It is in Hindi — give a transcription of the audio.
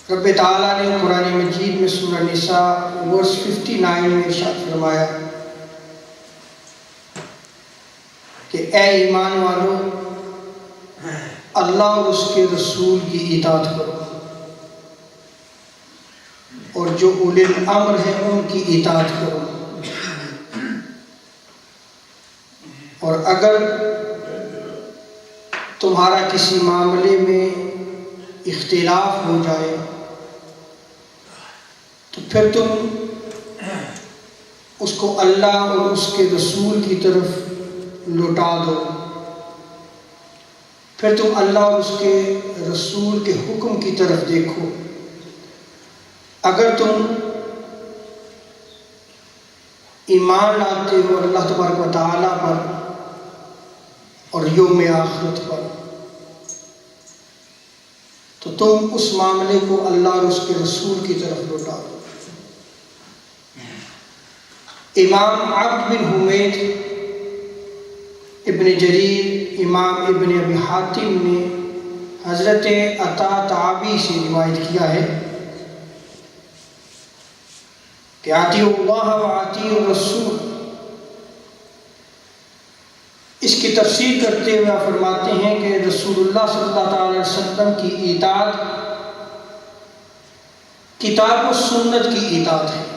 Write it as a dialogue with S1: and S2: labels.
S1: रब ताला ने कुरान मजीद में सूरह निसा वर्स 59 में इरशाद फरमाया कि ए ईमान वालों, अल्लाह और उसके रसूल की इताअत करो और जो उलिल अम्र है उनकी इताअत करो। और अगर तुम्हारा किसी मामले में इख्तिलाफ हो जाए तो फिर तुम उसको अल्लाह और उसके रसूल की तरफ लौटा दो। फिर तुम अल्लाह और उसके रसूल के हुक्म की तरफ देखो। अगर तुम ईमान लाते हो अल्लाह तबारक व तआला पर और यौम आखिरत पर, तो तुम उस मामले को अल्लाह और उसके रसूल की तरफ लौटा दो। इमाम अब्द बिन हुमैद, इब्न जरीर, इमाम इब्न अबी हातिम ने हज़रत अता ताबी से रिवायत किया है कि आतिउल्लाह व आतिउर रसूल, इसकी तफसीर करते हुए आप फरमाते हैं कि रसूलुल्लाह सल्लल्लाहु अलैहि वसल्लम की इताअत किताब और सुन्नत की इताअत है।